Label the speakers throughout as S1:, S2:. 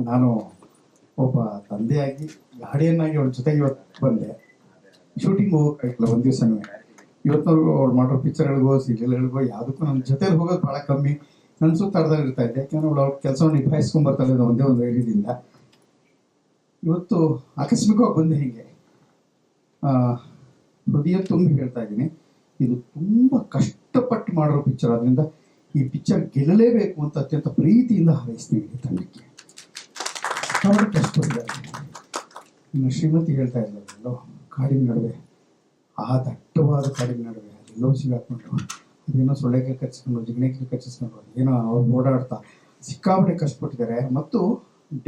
S1: ನಾನು ಒಬ್ಬ ತಂದೆಯಾಗಿ ಗಾಡಿಯನ್ನಾಗಿ ಅವ್ರ ಜೊತೆಗೆ ಇವತ್ತು ಬಂದೆ. ಶೂಟಿಂಗ್ ಹೋಗೋಕ್ಕಾಗಿಲ್ಲ ಒಂದು ದಿವಸನೂ. ಇವತ್ತವರೆಗೂ ಅವ್ರು ಮಾಡೋ ಪಿಕ್ಚರ್ಗಳಿಗೋ ಸೀರಿಯಲ್ಗಳಿಗೋ ಯಾವುದಕ್ಕೂ ನನ್ನ ಜೊತೆಲಿ ಹೋಗೋದು ಭಾಳ ಕಮ್ಮಿ. ನನ್ನ ಸುತ್ತಾಡ್ದಾಗ ಇರ್ತಾ ಇದ್ದೆ, ಯಾಕೆಂದ್ರೆ ಅವ್ಳು ಅವ್ರ ಕೆಲಸವನ್ನು ನಿಭಾಯಿಸ್ಕೊಂಡ್ಬರ್ತಾಳೆ ಅನ್ನೋ ಒಂದೇ ಒಂದು ಧೈರ್ಯದಿಂದ. ಇವತ್ತು ಆಕಸ್ಮಿಕವಾಗಿ ಬಂದೆ. ಹೀಗೆ ಹೃದಯ ತುಂಬಿ ಹೇಳ್ತಾ ಇದ್ದೀನಿ, ಇದು ತುಂಬ ಕಷ್ಟಪಟ್ಟು ಮಾಡಿರೋ ಪಿಕ್ಚರ್. ಅದರಿಂದ ಈ ಪಿಕ್ಚರ್ ಗೆಲ್ಲಲೇಬೇಕು ಅಂತ ಅತ್ಯಂತ ಪ್ರೀತಿಯಿಂದ ಹಾರೈಸ್ತೀನಿ ಈ ತಂಡಕ್ಕೆ. ಇನ್ನು ಶ್ರೀಮತಿ ಹೇಳ್ತಾ ಇದ್ದಲ್ಲೋ, ಕಾಡಿನ ನಡುವೆ, ಆ ದಟ್ಟವಾದ ಕಾಡಿನ ನಡುವೆ ಅದೆಲ್ಲೋ ಸಿಗಾಕ್ಬಿಟ್ಟು ಅದೇನೋ ಸೊಳ್ಳೆಗೆ ಕಚ್ಚಿಸ್ಕೊಂಡು ಜಿಗಣೆಗೆ ಕಚ್ಚಿಸ್ಕೊಂಡು ಏನೋ ಅವ್ರು ಓಡಾಡ್ತಾ ಸಿಕ್ಕಾಪಟ್ಟೆ ಕಷ್ಟಪಟ್ಟಿದ್ದಾರೆ. ಮತ್ತು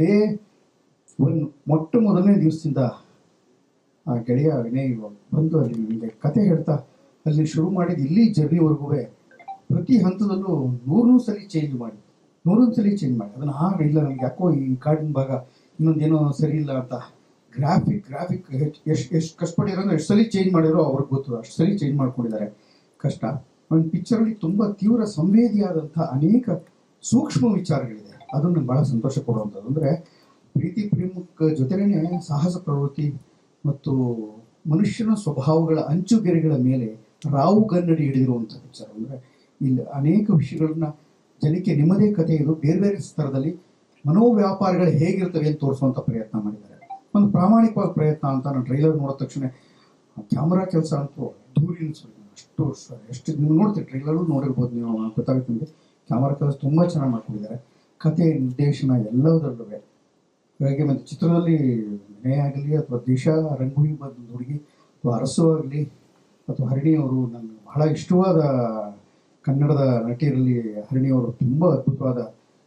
S1: ಡೇ ಮೊಟ್ಟ ಮೊದಲನೇ ದಿವಸದಿಂದ ಆ ಗೆಳೆಯ ವಿನಯ್ ಬಂದು ಅಲ್ಲಿ ನಿಮಗೆ ಕತೆ ಹೇಳ್ತಾ ಅಲ್ಲಿ ಶುರು ಮಾಡಿದ ಇಲ್ಲಿ ಜರ್ನಿವರೆಗೂ ಪ್ರತಿ ಹಂತದಲ್ಲೂ 100 ಸಲ ಚೇಂಜ್ ಮಾಡಿ ಅದನ್ನು ಇಲ್ಲ ನಮ್ಗೆ ಯಾಕೋ ಈ ಕಾಡಿನ ಭಾಗ ಇನ್ನೊಂದೇನೋ ಸರಿ ಇಲ್ಲ ಅಂತ ಗ್ರಾಫಿಕ್ ಎಷ್ಟು ಕಷ್ಟಪಟ್ಟಿರೋ ಅಂದ್ರೆ ಎಷ್ಟು ಸಲ ಚೇಂಜ್ ಮಾಡಿರೋ ಅವ್ರಿಗೆ ಗೊತ್ತು. ಅಷ್ಟು ಸಲ ಚೇಂಜ್ ಮಾಡ್ಕೊಂಡಿದ್ದಾರೆ. ಕಷ್ಟ. ಒಂದು ಪಿಕ್ಚರಲ್ಲಿ ತುಂಬ ತೀವ್ರ ಸಂವೇದಿಯಾದಂಥ ಅನೇಕ ಸೂಕ್ಷ್ಮ ವಿಚಾರಗಳಿದೆ. ಅದು ನಂಗೆ ಭಾಳ ಸಂತೋಷ ಕೊಡುವಂಥದ್ದು. ಅಂದರೆ ಪ್ರೀತಿ ಪ್ರೇಮಕ್ಕೆ ಜೊತೆಗೇ ಸಾಹಸ ಪ್ರವೃತ್ತಿ ಮತ್ತು ಮನುಷ್ಯನ ಸ್ವಭಾವಗಳ ಅಂಚುಗೆರೆಗಳ ಮೇಲೆ ರಾವುಗನ್ನಡಿ ಹಿಡಿದಿರುವಂಥ ಪಿಕ್ಚರ್. ಅಂದರೆ ಇಲ್ಲಿ ಅನೇಕ ವಿಷಯಗಳನ್ನ ಜನಕ್ಕೆ ನಿಮ್ಮದೇ ಕಥೆ ಇದು ಬೇರೆ ಬೇರೆ ಸ್ತರದಲ್ಲಿ ಮನೋವ್ಯಾಪಾರಗಳು ಹೇಗಿರ್ತವೆ ಅಂತ ತೋರಿಸುವಂಥ ಪ್ರಯತ್ನ ಮಾಡಿದ್ದಾರೆ. ಒಂದು ಪ್ರಾಮಾಣಿಕವಾದ ಪ್ರಯತ್ನ ಅಂತ ನಾನು ಟ್ರೈಲರ್ ನೋಡಿದ ತಕ್ಷಣ ಕ್ಯಾಮರಾ ಕೆಲಸ ಅಂತೂ ದೂರಿನ ಎಷ್ಟು ನೀವು ನೋಡ್ತೀವಿ, ಟ್ರೈಲರು ನೋಡಿರ್ಬೋದು ನೀವು, ಗೊತ್ತಾಗುತ್ತೆ ನಿಮಗೆ. ಕ್ಯಾಮರಾ ಕೆಲಸ ತುಂಬ ಚೆನ್ನಾಗಿ ಮಾಡ್ಕೊಂಡಿದ್ದಾರೆ. ಕತೆ ನಿರ್ದೇಶನ ಎಲ್ಲದರಲ್ಲೂ ಹಾಗೆ. ಮತ್ತು ಚಿತ್ರದಲ್ಲಿ ವಿನಯ ಆಗಲಿ ಅಥವಾ ದಿಶಾ ರಂಗೂಯಿ ಬಂದ ಹುಡುಗಿ ಅಥವಾ ಅರಸು ಆಗಲಿ ಅಥವಾ ಹರಿಣಿ ಅವರು, ನನಗೆ ಬಹಳ ಇಷ್ಟವಾದ ಕನ್ನಡದ ನಟಿಯರಲ್ಲಿ ಹರಿಣಿ ಅವರು ತುಂಬ ಅದ್ಭುತವಾದ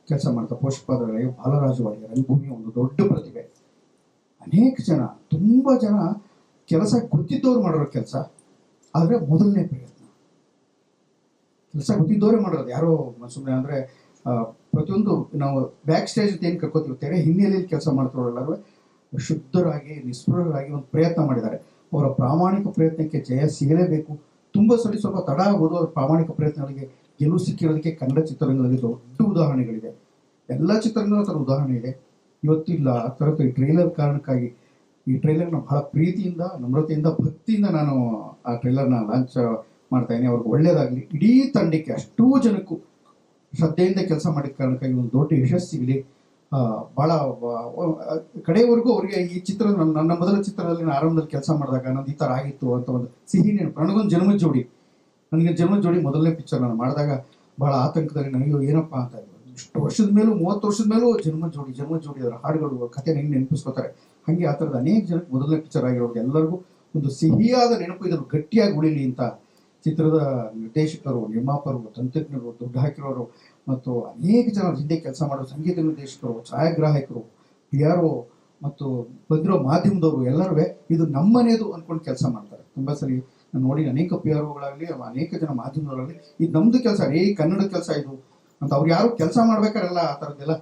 S1: ಕೆಲಸ ಮಾಡ್ತಾರೆ. ಪೋಷಕಪಾತ್ರಗಳಿಗೆ ಬಾಲರಾಜವಾಡಿ, ರಂಗಭೂಮಿ ಒಂದು ದೊಡ್ಡ ಪ್ರತಿಭೆ. ಅನೇಕ ಜನ, ತುಂಬ ಜನ ಕೆಲಸ ಗೊತ್ತಿದ್ದವ್ರು ಮಾಡಿರೋ ಕೆಲಸ. ಆದರೆ ಮೊದಲನೇ ಪ್ರಯತ್ನ ಕೆಲಸ ಗೊತ್ತಿದ್ದವರೇ ಮಾಡಿರೋದು. ಯಾರೋ ಸುಮ್ಮನೆ ಅಂದರೆ ಪ್ರತಿಯೊಂದು ನಾವು ಬ್ಯಾಕ್ ಸ್ಟೇಜ್ ಅಂತ ಏನು ಕರ್ಕೋತೀವಿ, ತೆರೆ ಹಿನ್ನೆಲೆಯಲ್ಲಿ ಕೆಲಸ ಮಾಡ್ತಾರಲ್ಲರೂ ಶುದ್ಧರಾಗಿ ನಿಸ್ಪೃಹರಾಗಿ ಒಂದು ಪ್ರಯತ್ನ ಮಾಡಿದ್ದಾರೆ. ಅವರ ಪ್ರಾಮಾಣಿಕ ಪ್ರಯತ್ನಕ್ಕೆ ಜಯ ಸಿಗಲೇಬೇಕು. ತುಂಬ ಸ್ವಲ್ಪ ತಡ ಆಗ್ಬೋದು. ಅವರ ಪ್ರಾಮಾಣಿಕ ಪ್ರಯತ್ನಗಳಿಗೆ ಗೆಲುವು ಸಿಕ್ಕಿರೋದಕ್ಕೆ ಕನ್ನಡ ಚಿತ್ರರಂಗದಲ್ಲಿ ದೊಡ್ಡ ಉದಾಹರಣೆಗಳಿದೆ. ಎಲ್ಲ ಚಿತ್ರರಂಗದ ಥರ ಉದಾಹರಣೆ ಇದೆ. ಇವತ್ತಿಲ್ಲ ಆ ಥರದ ಈ ಟ್ರೈಲರ್ ಕಾರಣಕ್ಕಾಗಿ ಈ ಟ್ರೈಲರ್ನ ಬಹಳ ಪ್ರೀತಿಯಿಂದ, ನಮ್ರತೆಯಿಂದ, ಭಕ್ತಿಯಿಂದ ನಾನು ಆ ಟ್ರೈಲರ್ನ ಲಾಂಚ್ ಮಾಡ್ತಾ ಇದ್ದೀನಿ. ಅವ್ರಿಗೆ ಒಳ್ಳೇದಾಗಲಿ. ಇಡೀ ತಂಡಕ್ಕೆ, ಅಷ್ಟೂ ಜನಕ್ಕೂ ಶ್ರದ್ಧೆಯಿಂದ ಕೆಲಸ ಮಾಡಿದ ಕಾರಣಕ್ಕಾಗಿ ಒಂದು ದೊಡ್ಡ ಯಶಸ್ಸು ಸಿಗಲಿ. ಭಾಳ ಕಡೆಯವರೆಗೂ ಅವ್ರಿಗೆ ಈ ಚಿತ್ರ ನನ್ನ ಮೊದಲ ಚಿತ್ರದಲ್ಲಿ ನಾನು ಆರಂಭದಲ್ಲಿ ಕೆಲಸ ಮಾಡಿದಾಗ ನಂದು ಈ ಥರ ಆಗಿತ್ತು ಅಂತ ಒಂದು ಸಿಹಿ ನೆನಪು. ನನಗೊಂದು ಜನ್ಮದ ಜೋಡಿ ಮೊದಲನೇ ಪಿಕ್ಚರ್ ನಾನು ಮಾಡಿದಾಗ ಭಾಳ ಆತಂಕದಲ್ಲಿ ನನಗೆ ಏನಪ್ಪ ಅಂತ ಇದ್ರು. ಇಷ್ಟು ವರ್ಷದ ಮೇಲೂ 30 ವರ್ಷದ ಮೇಲೂ ಜನ್ಮ ಜೋಡಿ ಅದರ ಹಾಡುಗಳು ಕಥೆ ಹೆಂಗೆ ನೆನಪಿಸ್ಕೋತಾರೆ. ಹಾಗೆ ಆ ಥರದ ಅನೇಕ ಜನಕ್ಕೆ ಮೊದಲನೇ ಪಿಕ್ಚರ್ ಆಗಿರೋದು ಎಲ್ಲರಿಗೂ ಒಂದು ಸಿಹಿಯಾದ ನೆನಪು ಇದನ್ನು ಗಟ್ಟಿಯಾಗಿ ಉಳಿಲಿ ಅಂತ ಚಿತ್ರದ ನಿರ್ದೇಶಕರು, ನಿರ್ಮಾಪಕರು, ತಂತ್ರಜ್ಞರು, ದುಡ್ಡು ಹಾಕಿರೋರು ಮತ್ತು ಅನೇಕ ಜನ ಹಿಂದೆ ಕೆಲಸ ಮಾಡೋ ಸಂಗೀತ ನಿರ್ದೇಶಕರು, ಛಾಯಾಗ್ರಾಹಕರು, PRO ಮತ್ತು ಬಂದಿರೋ ಮಾಧ್ಯಮದವರು ಎಲ್ಲರೂ ಇದು ನಮ್ಮನೇದು ಅಂದ್ಕೊಂಡು ಕೆಲಸ ಮಾಡ್ತಾರೆ. ತುಂಬ ಸರಿ ನಾನು ನೋಡಿ ಅನೇಕ PROಗಳಾಗಲಿ ಅನೇಕ ಜನ ಮಾಧ್ಯಮದವರಾಗಲಿ ಇದು ನಮ್ಮದು ಕೆಲಸ ಕನ್ನಡ ಕೆಲಸ ಇದು ಅಂತ ಅವ್ರು ಯಾರು ಕೆಲಸ ಮಾಡ್ಬೇಕಾರಲ್ಲ ಆ ಥರದ್ದೆಲ್ಲ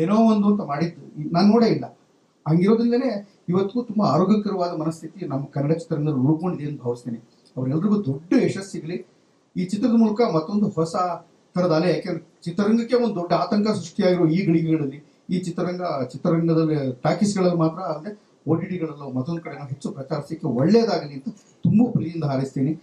S1: ಏನೋ ಒಂದು ಅಂತ ಮಾಡಿದ್ದು ನಾನು ನೋಡೇ ಇಲ್ಲ. ಹಂಗಿರೋದ್ರಿಂದಲೇ ಇವತ್ತಿಗೂ ತುಂಬ ಆರೋಗ್ಯಕರವಾದ ಮನಸ್ಥಿತಿ ನಮ್ಮ ಕನ್ನಡ ಚಿತ್ರರಂಗದಲ್ಲಿ ಉಳ್ಕೊಂಡಿದೆ ಅಂತ ಭಾವಿಸ್ತೀನಿ. ಅವ್ರೆಲ್ರಿಗೂ ದೊಡ್ಡ ಯಶಸ್ಸು ಸಿಗಲಿ. ಈ ಚಿತ್ರದ ಮೂಲಕ ಮತ್ತೊಂದು ಹೊಸ ಥರದ ಅಲೆ, ಯಾಕೆಂದ್ರೆ ಚಿತ್ರರಂಗಕ್ಕೆ ಒಂದು ದೊಡ್ಡ ಆತಂಕ ಸೃಷ್ಟಿಯಾಗಿರೋ ಈ ಗಳಿಗೆಗಳಲ್ಲಿ ಈ ಚಿತ್ರರಂಗದಲ್ಲಿ ಟಾಕೀಸ್ಗಳಲ್ಲಿ ಮಾತ್ರ ಅಲ್ಲದೆ OTTಗಳಲ್ಲೂ ಮತ್ತೊಂದು ಕಡೆ ಹೆಚ್ಚು ಪ್ರಚಾರ ಸಿಕ್ಕಿ ಒಳ್ಳೇದಾಗಲಿ ಅಂತ ತುಂಬ ಪ್ರೀತಿಯಿಂದ ಹಾರೈಸ್ತೀನಿ.